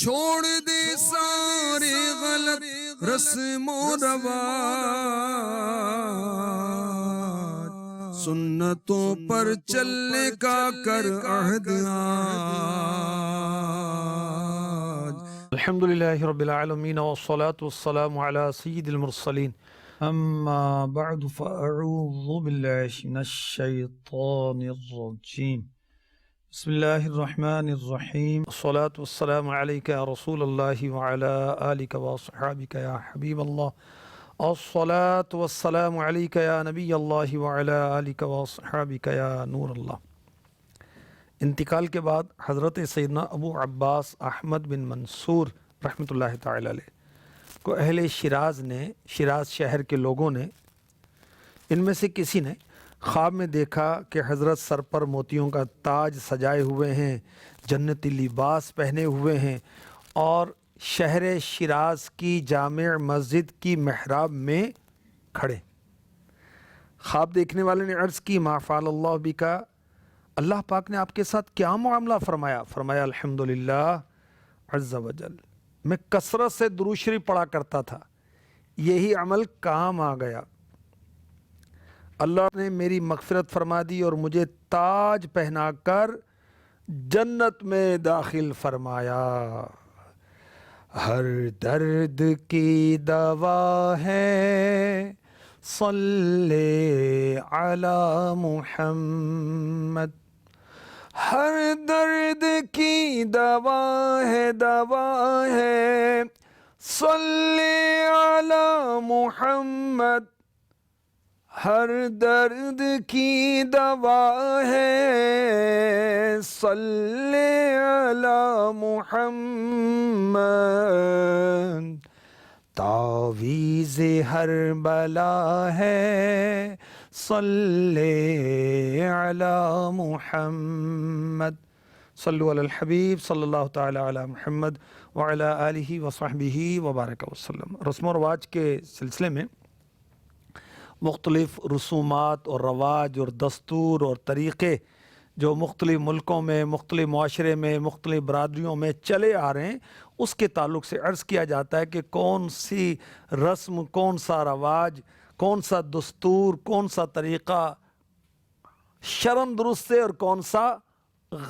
چھوڑ دے سارے غلط رسم و رواج، سنتوں پر چلنے کا کر عہد آج۔ الحمدللہ رب العالمین والصلاة والسلام علی سید المرسلین، اما بعد فاعوذ باللہ من الشیطان الرجیم، بسم اللہ الرحمن الرحیم، الصلاة والسلام علیک یا رسول اللہ وعلی آلک واصحابک یا حبیب اللہ، الصلاة والسلام علیک یا نبی اللہ وعلی آلک واصحابک یا نور اللہ۔ انتقال کے بعد حضرت سیدنا ابو عباس احمد بن منصور رحمۃ اللہ تعالی علیہ کو اہل شیراز نے، شیراز شہر کے لوگوں نے، ان میں سے کسی نے خواب میں دیکھا کہ حضرت سر پر موتیوں کا تاج سجائے ہوئے ہیں، جنتی لباس پہنے ہوئے ہیں اور شہر شیراز کی جامع مسجد کی محراب میں کھڑے۔ خواب دیکھنے والے نے عرض کی ما فعل اللہ بکا، اللہ پاک نے آپ کے ساتھ کیا معاملہ فرمایا؟ فرمایا الحمدللہ عز وجل، میں کثرت سے درود شریف پڑھا کرتا تھا، یہی عمل کام آ گیا، اللہ نے میری مغفرت فرما دی اور مجھے تاج پہنا کر جنت میں داخل فرمایا۔ ہر درد کی دوا ہے صلی علی محمد، ہر درد کی دوا ہے صلی علی محمد، ہر درد کی دوا ہے صلی علی محمد، تعویذ ہر بلا ہے صلی علی محمد، صلو علی الحبیب صلی اللہ تعالی علی محمد وعلی آلہ وصحبہ وبارک وسلم۔ رسم و رواج کے سلسلے میں مختلف رسومات اور رواج اور دستور اور طریقے جو مختلف ملکوں میں، مختلف معاشرے میں، مختلف برادریوں میں چلے آ رہے ہیں، اس کے تعلق سے عرض کیا جاتا ہے کہ کون سی رسم، کون سا رواج، کون سا دستور، کون سا طریقہ شرعاً درست ہے اور کون سا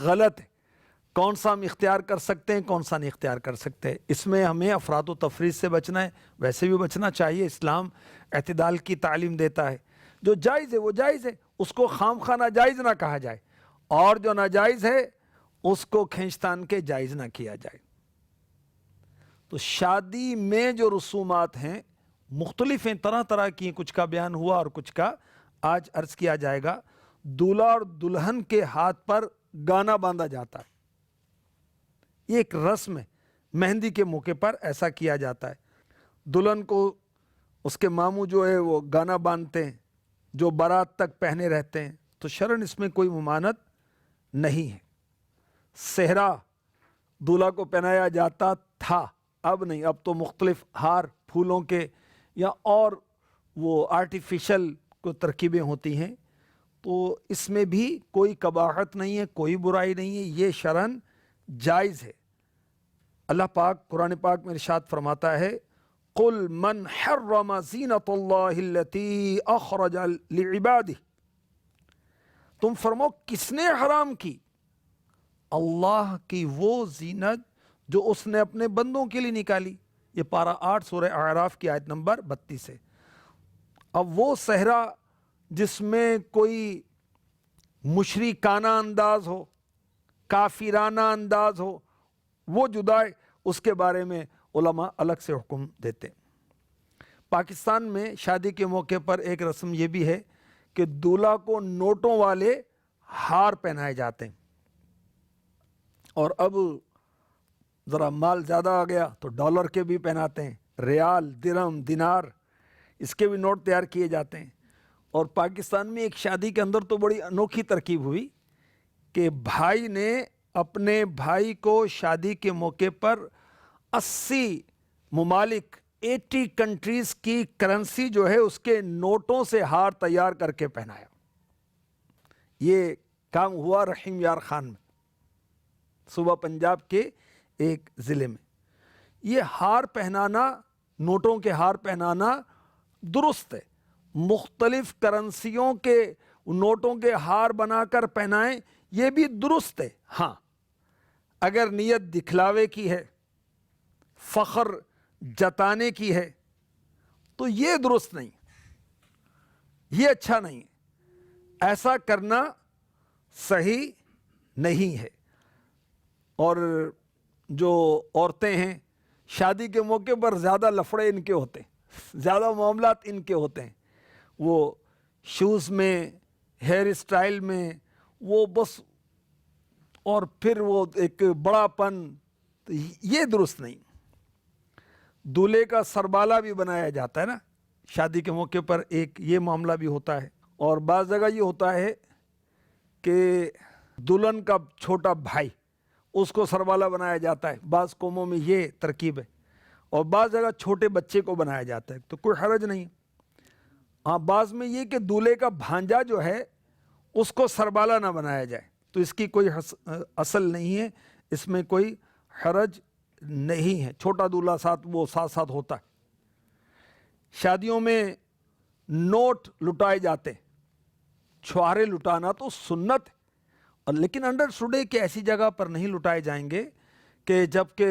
غلط ہے، کون سا ہم اختیار کر سکتے ہیں، کون سا نہیں اختیار کر سکتے۔ اس میں ہمیں افراط و تفریط سے بچنا ہے، ویسے بھی بچنا چاہیے، اسلام اعتدال کی تعلیم دیتا ہے، جو جائز ہے وہ جائز ہے، اس کو خام خواہ ناجائز نہ کہا جائے، اور جو ناجائز ہے اس کو کھینچتان کے جائز نہ کیا جائے۔ تو شادی میں جو رسومات ہیں مختلف ہیں، طرح طرح کی، کچھ کا بیان ہوا اور کچھ کا آج عرض کیا جائے گا۔ دولہا اور دلہن کے ہاتھ پر گانا باندھا جاتا ہے، یہ ایک رسم ہے، مہندی کے موقع پر ایسا کیا جاتا ہے۔ دلہن کو اس کے ماموں جو ہے وہ گانا باندھتے ہیں، جو بارات تک پہنے رہتے ہیں، تو شرعاً اس میں کوئی ممانعت نہیں ہے۔ صحرا دولہا کو پہنایا جاتا تھا، اب نہیں، اب تو مختلف ہار پھولوں کے یا اور وہ آرٹیفیشل کو ترکیبیں ہوتی ہیں، تو اس میں بھی کوئی قباحت نہیں ہے، کوئی برائی نہیں ہے، یہ شرعاً جائز ہے۔ اللہ پاک قرآن پاک میں ارشاد فرماتا ہے قُلْ مَنْ حَرَّمَ زِینَةَ اللَّهِ الَّتِي أَخْرَجَ لِعِبَادِهِ، تم فرماؤ کس نے حرام کی اللہ کی وہ زینت جو اس نے اپنے بندوں کے لیے نکالی۔ یہ پارہ 8 سورہ اعراف کی آیت نمبر 32 ہے۔ اب وہ صحرا جس میں کوئی مشرکانہ انداز ہو، کافرانہ انداز ہو، وہ جدا ہے، اس کے بارے میں علماء الگ سے حکم دیتے ہیں۔ پاکستان میں شادی کے موقع پر ایک رسم یہ بھی ہے کہ دولہا کو نوٹوں والے ہار پہنائے جاتے ہیں، اور اب ذرا مال زیادہ آ گیا تو ڈالر کے بھی پہناتے ہیں، ریال، درہم، دینار، اس کے بھی نوٹ تیار کیے جاتے ہیں۔ اور پاکستان میں ایک شادی کے اندر تو بڑی انوکھی ترکیب ہوئی کہ بھائی نے اپنے بھائی کو شادی کے موقع پر 80 ممالک، 80 کنٹریز کی کرنسی جو ہے اس کے نوٹوں سے ہار تیار کر کے پہنایا۔ یہ کام ہوا رحیم یار خان میں، صوبہ پنجاب کے ایک ضلع میں. یہ ہار پہنانا، نوٹوں کے ہار پہنانا درست ہے. مختلف کرنسیوں کے نوٹوں کے ہار بنا کر پہنائیں، یہ بھی درست ہے. ہاں اگر نیت دکھلاوے کی ہے، فخر جتانے کی ہے، تو یہ درست نہیں، یہ اچھا نہیں ہے. ایسا کرنا صحیح نہیں ہے. اور جو عورتیں ہیں شادی کے موقع پر زیادہ لفڑے ان کے ہوتے ہیں، زیادہ معاملات ان کے ہوتے ہیں. وہ شوز میں، ہیئر اسٹائل میں، وہ بس، اور پھر وہ ایک بڑا پن، تو یہ درست نہیں. دولہے کا سربالہ بھی بنایا جاتا ہے نا شادی کے موقع پر، ایک یہ معاملہ بھی ہوتا ہے. اور بعض جگہ یہ ہوتا ہے کہ دلہن کا چھوٹا بھائی، اس کو سربالہ بنایا جاتا ہے. بعض قوموں میں یہ ترکیب ہے. اور بعض جگہ چھوٹے بچے کو بنایا جاتا ہے، تو کوئی حرج نہیں. ہاں بعض میں یہ کہ دولہے کا بھانجا جو ہے اس کو سربالہ نہ بنایا جائے، تو اس کی کوئی اصل نہیں ہے، اس میں کوئی حرج نہیں ہے. چھوٹا دولہا ساتھ وہ ساتھ ساتھ ہوتا ہے. شادیوں میں نوٹ لٹائے جاتے ہیں، چھوارے لٹانا تو سنت ہے، اور لیکن انڈرسٹوڈ ہے کہ ایسی جگہ پر نہیں لٹائے جائیں گے کہ جب کہ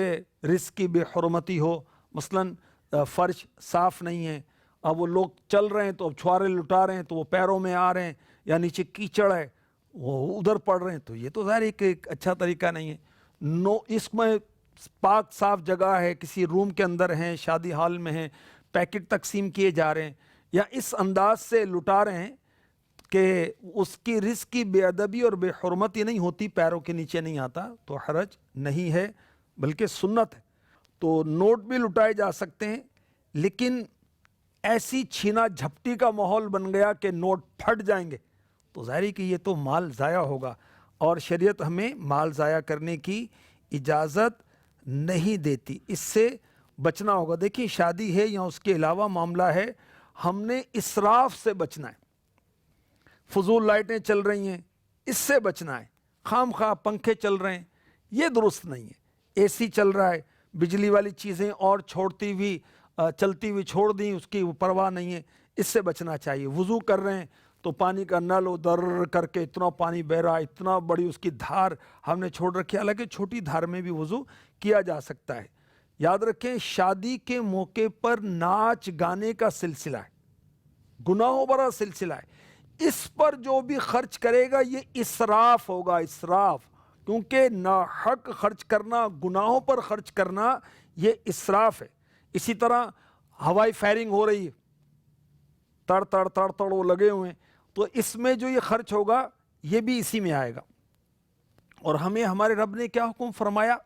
رزق کی بے حرمتی ہو. مثلا فرش صاف نہیں ہے، اب وہ لوگ چل رہے ہیں تو اب چھوارے لٹا رہے ہیں، تو وہ پیروں میں آ رہے ہیں، یا نیچے کیچڑ ہے وہ ادھر پڑ رہے ہیں، تو یہ تو ظاہر ایک اچھا طریقہ نہیں ہے. اس میں پاک صاف جگہ ہے، کسی روم کے اندر ہیں، شادی ہال میں ہیں، پیکٹ تقسیم کیے جا رہے ہیں، یا اس انداز سے لٹا رہے ہیں کہ اس کی رزق کی بے ادبی اور بے حرمتی نہیں ہوتی، پیروں کے نیچے نہیں آتا، تو حرج نہیں ہے بلکہ سنت ہے. تو نوٹ بھی لٹائے جا سکتے ہیں، لیکن ایسی چھینا جھپٹی کا ماحول بن گیا کہ نوٹ پھٹ جائیں گے، تو ظاہر ہے کہ یہ تو مال ضائع ہوگا، اور شریعت ہمیں مال ضائع کرنے کی اجازت نہیں دیتی. اس سے بچنا ہوگا. دیکھیں شادی ہے یا اس کے علاوہ معاملہ ہے، ہم نے اسراف سے بچنا ہے. فضول لائٹیں چل رہی ہیں، اس سے بچنا ہے. خام خواہ پنکھے چل رہے ہیں، یہ درست نہیں ہے. اے سی چل رہا ہے، بجلی والی چیزیں اور چھوڑتی ہوئی چلتی ہوئی چھوڑ دیں، اس کی پرواہ نہیں ہے، اس سے بچنا چاہیے. وضو کر رہے ہیں تو پانی کا نل ادھر کر کے اتنا پانی بہ رہا ہے، اتنا بڑی اس کی دھار ہم نے چھوڑ رکھی ہے. حالانکہ چھوٹی دھار میں بھی وضو کیا جا سکتا ہے. یاد رکھیں شادی کے موقع پر ناچ گانے کا سلسلہ ہے، گناہوں بھرا سلسلہ ہے. اس پر جو بھی خرچ کرے گا یہ اسراف ہوگا، اسراف. کیونکہ ناحق خرچ کرنا، گناہوں پر خرچ کرنا، یہ اسراف ہے. اسی طرح ہوائی فائرنگ ہو رہی ہے، تڑ تڑ تڑ تڑ وہ لگے ہوئے ہیں، تو اس میں جو یہ خرچ ہوگا یہ بھی اسی میں آئے گا. اور ہمیں ہمارے رب نے کیا حکم فرمایا؟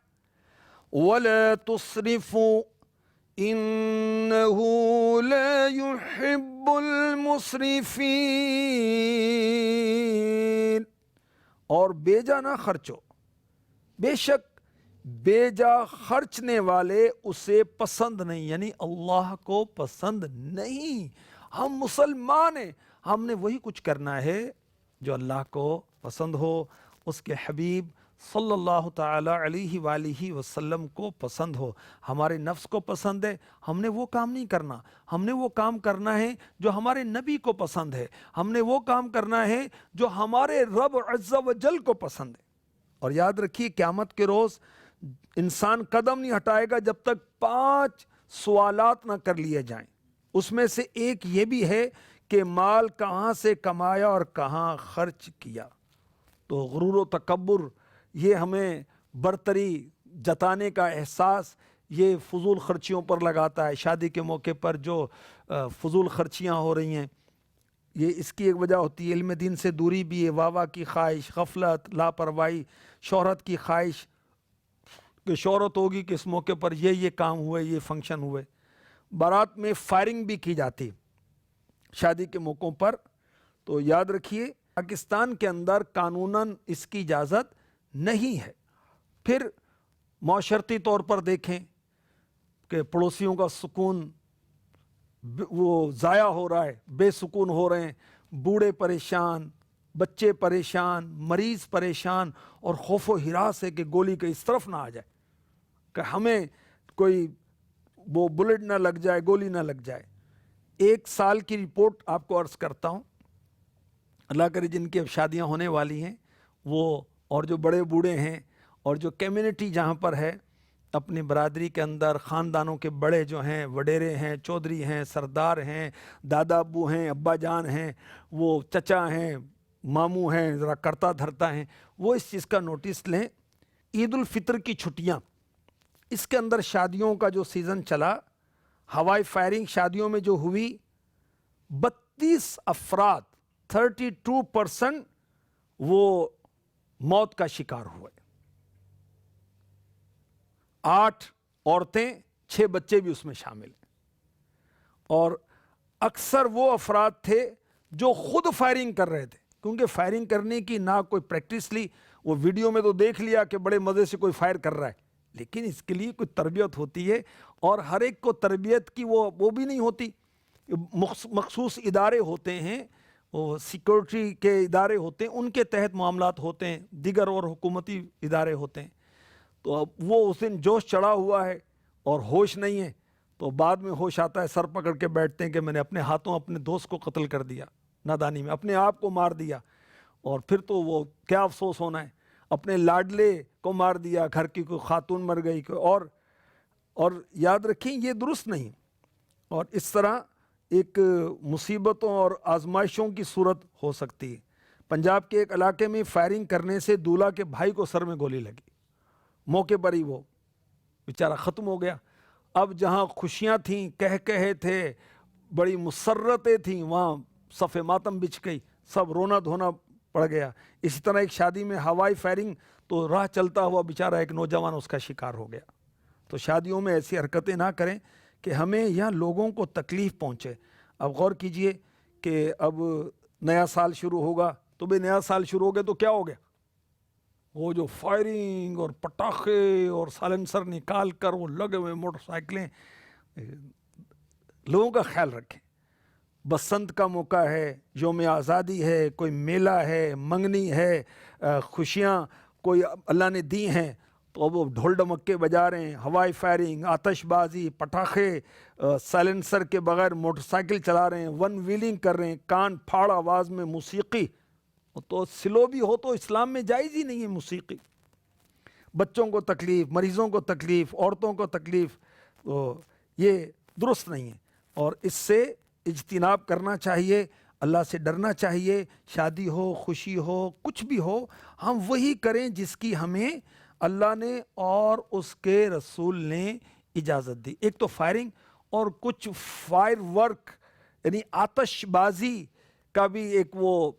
وَلَا تُسْرِفُوا إِنَّهُ لَا يُحِبُّ الْمُسْرِفِينَ. اور بیجا نہ خرچو، بے شک بیجا خرچنے والے اسے پسند نہیں، یعنی اللہ کو پسند نہیں. ہم مسلمان ہیں، ہم نے وہی کچھ کرنا ہے جو اللہ کو پسند ہو، اس کے حبیب صلی اللہ تعالی علیہ وآلہ وسلم کو پسند ہو. ہمارے نفس کو پسند ہے، ہم نے وہ کام نہیں کرنا. ہم نے وہ کام کرنا ہے جو ہمارے نبی کو پسند ہے. ہم نے وہ کام کرنا ہے جو ہمارے رب عز و جل کو پسند ہے. اور یاد رکھیے قیامت کے روز انسان قدم نہیں ہٹائے گا جب تک 5 سوالات نہ کر لیے جائیں. اس میں سے ایک یہ بھی ہے کہ مال کہاں سے کمایا اور کہاں خرچ کیا. تو غرور و تکبر، یہ ہمیں برتری جتانے کا احساس یہ فضول خرچیوں پر لگاتا ہے. شادی کے موقع پر جو فضول خرچیاں ہو رہی ہیں، یہ اس کی ایک وجہ ہوتی ہے علم دین سے دوری بھی ہے، واہ کی خواہش، غفلت، لاپرواہی، شہرت کی خواہش کہ شہرت ہوگی کہ اس موقع پر یہ کام ہوئے، یہ فنکشن ہوئے. بارات میں فائرنگ بھی کی جاتی شادی کے موقعوں پر. تو یاد رکھیے پاکستان کے اندر قانوناً اس کی اجازت نہیں ہے. پھر معاشرتی طور پر دیکھیں کہ پڑوسیوں کا سکون وہ ضائع ہو رہا ہے، بے سکون ہو رہے ہیں، بوڑھے پریشان، بچے پریشان، مریض پریشان، اور خوف و ہراس ہے کہ گولی کے اس طرف نہ آ جائے. کہ ہمیں کوئی وہ بلٹ نہ لگ جائے، گولی نہ لگ جائے۔ 1 سال کی رپورٹ آپ کو عرض کرتا ہوں، اللہ کرے جن کی اب شادیاں ہونے والی ہیں وہ، اور جو بڑے بوڑھے ہیں، اور جو کمیونٹی جہاں پر ہے اپنی برادری کے اندر، خاندانوں کے بڑے جو ہیں، وڈیرے ہیں، چودھری ہیں، سردار ہیں، دادا ابو ہیں، ابا جان ہیں، وہ چچا ہیں، ماموں ہیں، ذرا کرتا دھرتا ہیں، وہ اس چیز کا نوٹس لیں۔ عید الفطر کی چھٹیاں، اس کے اندر شادیوں کا جو سیزن چلا، ہوائی فائرنگ شادیوں میں جو ہوئی، 32 افراد 32% وہ موت کا شکار ہوئے، 8 عورتیں 6 بچے بھی اس میں شامل ہیں، اور اکثر وہ افراد تھے جو خود فائرنگ کر رہے تھے، کیونکہ فائرنگ کرنے کی نہ کوئی پریکٹس لی، وہ ویڈیو میں تو دیکھ لیا کہ بڑے مزے سے کوئی فائر کر رہا ہے، لیکن اس کے لیے کوئی تربیت ہوتی ہے، اور ہر ایک کو تربیت کی وہ بھی نہیں ہوتی۔ مخصوص ادارے ہوتے ہیں، وہ سیکورٹی کے ادارے ہوتے ہیں، ان کے تحت معاملات ہوتے ہیں، دیگر اور حکومتی ادارے ہوتے ہیں، تو اب وہ اس دن جوش چڑھا ہوا ہے اور ہوش نہیں ہے، تو بعد میں ہوش آتا ہے، سر پکڑ کے بیٹھتے ہیں کہ میں نے اپنے ہاتھوں اپنے دوست کو قتل کر دیا، نادانی میں اپنے آپ کو مار دیا، اور پھر تو وہ کیا افسوس ہونا ہے، اپنے لاڈلے کو مار دیا، گھر کی کوئی خاتون مر گئی، اور یاد رکھیں یہ درست نہیں، اور اس طرح ایک مصیبتوں اور آزمائشوں کی صورت ہو سکتی ہے۔ پنجاب کے ایک علاقے میں فائرنگ کرنے سے دولہا کے بھائی کو سر میں گولی لگی، موقع پر ہی وہ بیچارہ ختم ہو گیا۔ اب جہاں خوشیاں تھیں، کہے تھے، بڑی مسرتیں تھیں، وہاں صف ماتم بچھ گئی، سب رونا دھونا پڑ گیا۔ اسی طرح ایک شادی میں ہوائی فائرنگ، تو راہ چلتا ہوا بیچارہ ایک نوجوان اس کا شکار ہو گیا۔ تو شادیوں میں ایسی حرکتیں نہ کریں کہ ہمیں یہاں لوگوں کو تکلیف پہنچے۔ اب غور کیجئے کہ اب نیا سال شروع ہوگا، تو بھئی نیا سال شروع ہو گیا تو کیا ہو گیا؟ وہ جو فائرنگ اور پٹاخے اور سائلنسر نکال کر وہ لگے ہوئے موٹر سائیکلیں، لوگوں کا خیال رکھیں۔ بسنت کا موقع ہے، یوم آزادی ہے، کوئی میلہ ہے، منگنی ہے، خوشیاں کوئی اللہ نے دی ہیں، تو اب وہ ڈھول ڈمکے بجا رہے ہیں، ہوائی فائرنگ، آتش بازی، پٹاخے، سائلنسر کے بغیر موٹر سائیکل چلا رہے ہیں، ون ویلنگ کر رہے ہیں، کان پھاڑ آواز میں موسیقی، تو سلو بھی ہو تو اسلام میں جائز ہی نہیں ہے موسیقی۔ بچوں کو تکلیف، مریضوں کو تکلیف، عورتوں کو تکلیف، تو یہ درست نہیں ہے، اور اس سے اجتناب کرنا چاہیے، اللہ سے ڈرنا چاہیے۔ شادی ہو، خوشی ہو، کچھ بھی ہو، ہم وہی کریں جس کی ہمیں اللہ نے اور اس کے رسول نے اجازت دی۔ ایک تو فائرنگ، اور کچھ فائر ورک یعنی آتش بازی کا بھی ایک وہ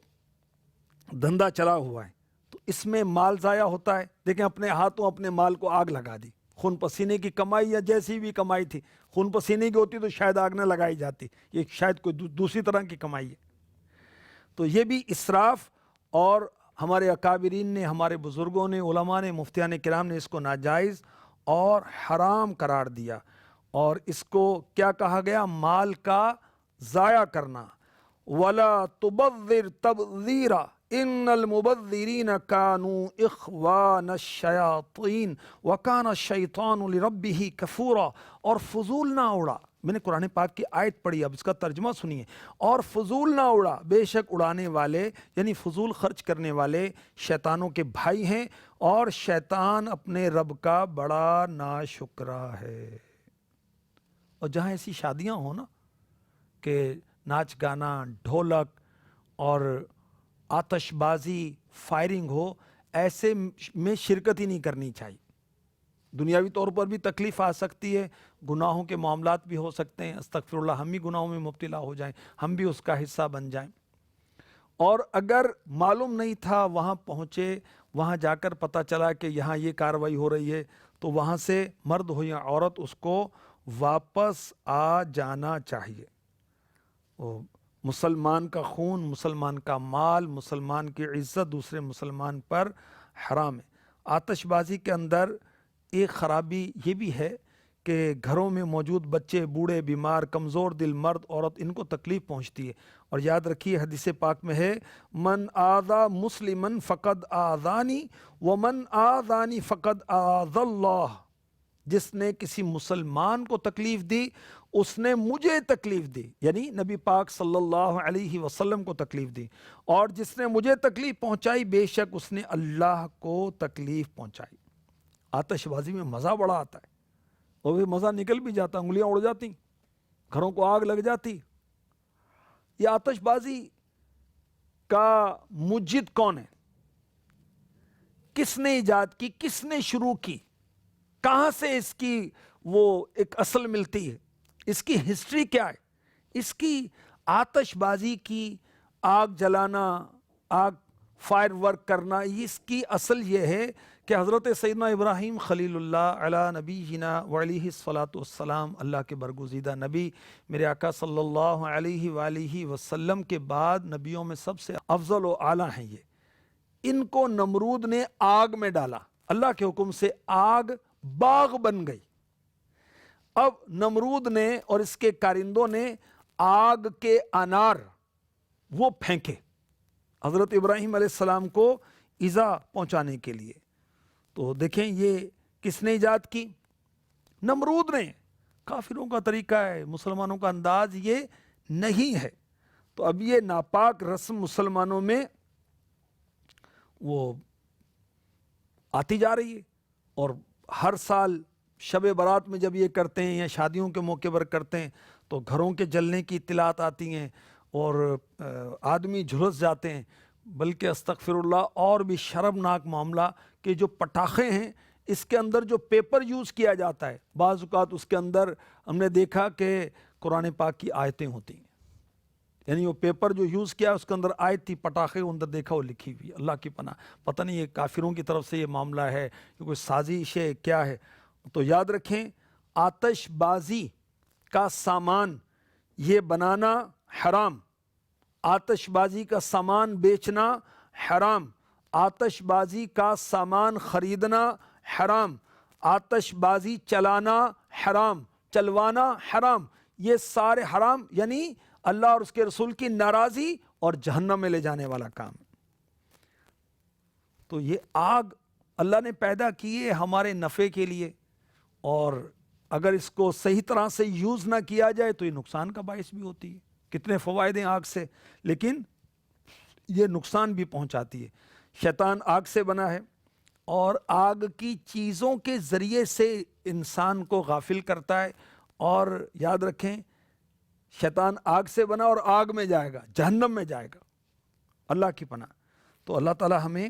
دھندا چلا ہوا ہے، تو اس میں مال ضائع ہوتا ہے۔ دیکھیں اپنے ہاتھوں اپنے مال کو آگ لگا دی، خون پسینے کی کمائی یا جیسی بھی کمائی تھی، خون پسینے کی ہوتی تو شاید آگ نہ لگائی جاتی، یہ شاید کوئی دوسری طرح کی کمائی ہے۔ تو یہ بھی اسراف، اور ہمارے اکابرین نے، ہمارے بزرگوں نے، علماء نے، مفتیان کرام نے اس کو ناجائز اور حرام قرار دیا، اور اس کو کیا کہا گیا؟ مال کا ضائع کرنا۔ وَلَا تُبَذِّرْ تَبْذِيرًا إِنَّ الْمُبَذِّرِينَ كَانُوا إِخْوَانَ الشَّيَاطِينِ وَكَانَ الشَّيْطَانُ لِرَبِّهِ كَفُورًا۔ اور فضول نہ اڑا، میں نے قرآن پاک کی آیت پڑھی، اب اس کا ترجمہ سنیے، اور فضول نہ اڑا، بے شک اڑانے والے یعنی فضول خرچ کرنے والے شیطانوں کے بھائی ہیں، اور شیطان اپنے رب کا بڑا ناشکرا ہے۔ اور جہاں ایسی شادیاں ہوں نا کہ ناچ گانا، ڈھولک اور آتش بازی، فائرنگ ہو، ایسے میں شرکت ہی نہیں کرنی چاہیے۔ دنیاوی طور پر بھی تکلیف آ سکتی ہے، گناہوں کے معاملات بھی ہو سکتے ہیں، استغفر اللہ، ہم بھی گناہوں میں مبتلا ہو جائیں، ہم بھی اس کا حصہ بن جائیں۔ اور اگر معلوم نہیں تھا، وہاں پہنچے، وہاں جا کر پتہ چلا کہ یہاں یہ کارروائی ہو رہی ہے، تو وہاں سے مرد ہو یا عورت اس کو واپس آ جانا چاہیے۔ مسلمان کا خون، مسلمان کا مال، مسلمان کی عزت دوسرے مسلمان پر حرام ہے۔ آتش بازی کے اندر ایک خرابی یہ بھی ہے کہ گھروں میں موجود بچے، بوڑھے، بیمار، کمزور دل، مرد، عورت، ان کو تکلیف پہنچتی ہے۔ اور یاد رکھیے حدیث پاک میں ہے، من آذا مسلمن فقد آذانی ومن آذانی فقد آذ اللہ۔ جس نے کسی مسلمان کو تکلیف دی اس نے مجھے تکلیف دی، یعنی نبی پاک صلی اللہ علیہ وسلم کو تکلیف دی، اور جس نے مجھے تکلیف پہنچائی بے شک اس نے اللہ کو تکلیف پہنچائی۔ آتش بازی میں مزہ بڑا آتا ہے، اور وہ مزہ نکل بھی جاتا، انگلیاں اڑ جاتی، گھروں کو آگ لگ جاتی۔ یہ آتش بازی کا مجد کون ہے؟ کس نے ایجاد کی، کس نے شروع کی، کہاں سے اس کی وہ ایک اصل ملتی ہے، اس کی ہسٹری کیا ہے؟ اس کی آتش بازی کی، آگ جلانا، آگ فائر ورک کرنا، اس کی اصل یہ ہے کہ حضرت سیدنا ابراہیم خلیل اللہ علی نبینا وعلیہ الصلاۃ والسلام، اللہ کے برگزیدہ نبی، میرے آقا صلی اللہ علیہ وآلہ وسلم کے بعد نبیوں میں سب سے افضل و اعلیٰ ہیں یہ۔ ان کو نمرود نے آگ میں ڈالا، اللہ کے حکم سے آگ باغ بن گئی۔ اب نمرود نے اور اس کے کارندوں نے آگ کے انار وہ پھینکے حضرت ابراہیم علیہ السلام کو ایذا پہنچانے کے لیے۔ تو دیکھیں یہ کس نے ایجاد کی؟ نمرود نے۔ کافروں کا طریقہ ہے، مسلمانوں کا انداز یہ نہیں ہے۔ تو اب یہ ناپاک رسم مسلمانوں میں وہ آتی جا رہی ہے، اور ہر سال شب برات میں جب یہ کرتے ہیں یا شادیوں کے موقع پر کرتے ہیں تو گھروں کے جلنے کی اطلاعات آتی ہیں اور آدمی جھلس جاتے ہیں۔ بلکہ استغفر اللہ، اور بھی شرمناک معاملہ کہ جو پٹاخے ہیں اس کے اندر جو پیپر یوز کیا جاتا ہے، بعض اوقات اس کے اندر ہم نے دیکھا کہ قرآن پاک کی آیتیں ہوتی ہیں، یعنی وہ پیپر جو یوز کیا اس کے اندر آیت تھی، پٹاخے کے اندر دیکھا وہ لکھی ہوئی۔ اللہ کی پناہ، پتہ نہیں یہ کافروں کی طرف سے یہ معاملہ ہے کہ کوئی سازش ہے، کیا ہے۔ تو یاد رکھیں، آتش بازی کا سامان یہ بنانا حرام، آتش بازی کا سامان بیچنا حرام، آتش بازی کا سامان خریدنا حرام، آتش بازی چلانا حرام، چلوانا حرام، یہ سارے حرام، یعنی اللہ اور اس کے رسول کی ناراضی اور جہنم میں لے جانے والا کام ہے۔ تو یہ آگ اللہ نے پیدا کی ہے ہمارے نفع کے لیے، اور اگر اس کو صحیح طرح سے یوز نہ کیا جائے تو یہ نقصان کا باعث بھی ہوتی ہے۔ کتنے فوائد ہیں آگ سے، لیکن یہ نقصان بھی پہنچاتی ہے۔ شیطان آگ سے بنا ہے، اور آگ کی چیزوں کے ذریعے سے انسان کو غافل کرتا ہے۔ اور یاد رکھیں، شیطان آگ سے بنا اور آگ میں جائے گا، جہنم میں جائے گا، اللہ کی پناہ۔ تو اللہ تعالی ہمیں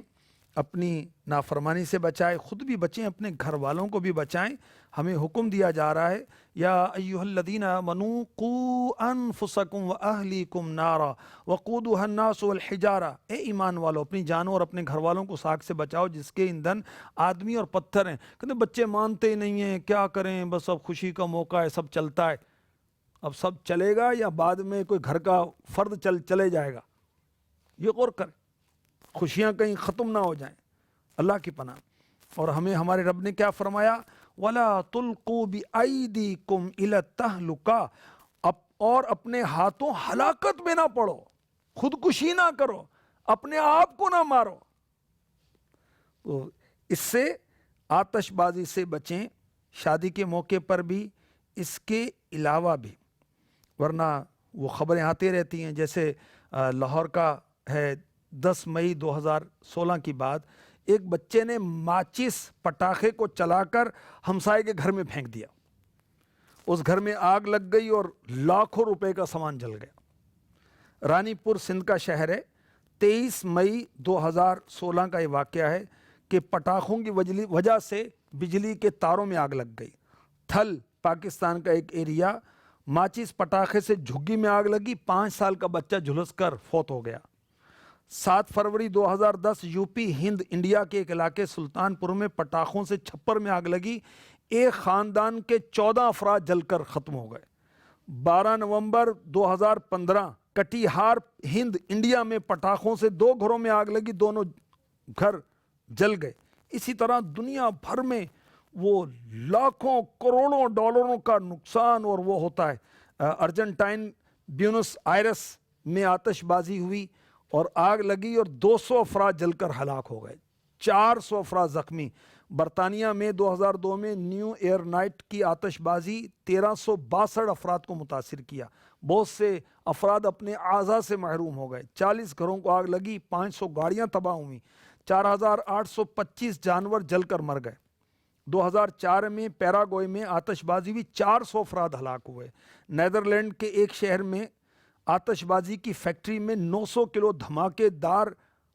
اپنی نافرمانی سے بچائے، خود بھی بچیں، اپنے گھر والوں کو بھی بچائیں۔ ہمیں حکم دیا جا رہا ہے، یا ایھا الذین آمنوا قوا انفسکم واہلیکم نارا وقودھا الناس والحجارہ، اے ایمان والو اپنی جانوں اور اپنے گھر والوں کو آگ سے بچاؤ جس کے ایندھن آدمی اور پتھر ہیں۔ کہتے بچے مانتے ہی نہیں ہیں، کیا کریں، بس اب خوشی کا موقع ہے، سب چلتا ہے۔ اب سب چلے گا یا بعد میں کوئی گھر کا فرد چلے جائے گا؟ یہ غور کریں، خوشیاں کہیں ختم نہ ہو جائیں، اللہ کی پناہ۔ اور ہمیں ہمارے رب نے کیا فرمایا؟ وَلَا تُلْقُوا بِأَيْدِيكُمْ إِلَى التَّهْلُكَةِ، اور اپنے ہاتھوں ہلاکت میں نہ پڑو، خودکشی نہ کرو، اپنے آپ کو نہ مارو۔ تو اس سے آتش بازی سے بچیں، شادی کے موقع پر بھی، اس کے علاوہ بھی، ورنہ وہ خبریں آتی رہتی ہیں۔ جیسے لاہور کا ہے 10 مئی 2016 کی بات، ایک بچے نے ماچس پٹاخے کو چلا کر ہمسائے کے گھر میں پھینک دیا، اس گھر میں آگ لگ گئی اور لاکھوں روپے کا سامان جل گیا۔ رانی پور سندھ کا شہر ہے، 23 مئی 2016 کا یہ واقعہ ہے کہ پٹاخوں کی وجہ سے بجلی کے تاروں میں آگ لگ گئی۔ تھل پاکستان کا ایک ایریا، ماچس پٹاخے سے جھگی میں آگ لگی، 5 سال کا بچہ جھلس کر فوت ہو گیا۔ 7 فروری 2010 یوپی ہند انڈیا کے ایک علاقے سلطان پور میں پٹاخوں سے چھپر میں آگ لگی، ایک خاندان کے 14 افراد جل کر ختم ہو گئے۔ 12 نومبر 2015 کٹیہار ہند انڈیا میں پٹاخوں سے 2 گھروں میں آگ لگی، دونوں گھر جل گئے۔ اسی طرح دنیا بھر میں وہ لاکھوں کروڑوں ڈالروں کا نقصان اور وہ ہوتا ہے۔ ارجنٹائن بیونس آئرس میں آتش بازی ہوئی اور آگ لگی اور 200 افراد جل کر ہلاک ہو گئے، 400 افراد زخمی۔ برطانیہ میں 2002 میں نیو ایئر نائٹ کی آتش بازی 1362 افراد کو متاثر کیا، بہت سے افراد اپنے اعضاء سے محروم ہو گئے، 40 گھروں کو آگ لگی، 500 گاڑیاں تباہ ہوئیں، 4825 جانور جل کر مر گئے۔ 2004 میں پیراگوئے میں آتش بازی بھی 400 افراد ہلاک ہوئے۔ نیدرلینڈ کے ایک شہر میں آتش بازی کی فیکٹری میں 900 کلو دھماکے دار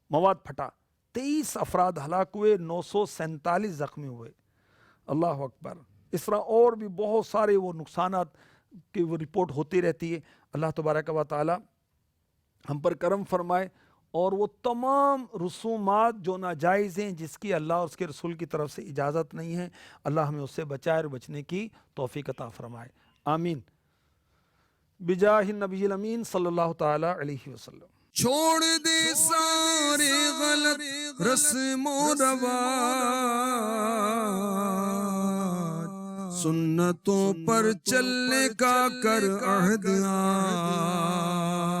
مواد پھٹا، 23 افراد ہلاک ہوئے، 947 زخمی ہوئے۔ اللہ اکبر۔ اس طرح اور بھی بہت سارے وہ نقصانات کی وہ رپورٹ ہوتی رہتی ہے۔ اللہ تبارک و تعالی ہم پر کرم فرمائے اور وہ تمام رسومات جو ناجائز ہیں، جس کی اللہ اور اس کے رسول کی طرف سے اجازت نہیں ہے، اللہ ہمیں اس سے بچائے اور بچنے کی توفیق عطا فرمائے، آمین، بجاہ النبی الامین صلی اللہ تعالی علیہ وسلم۔ چھوڑ دے سارے غلط رسم و رواج، سنتوں پر چلنے کا کر عہد آج۔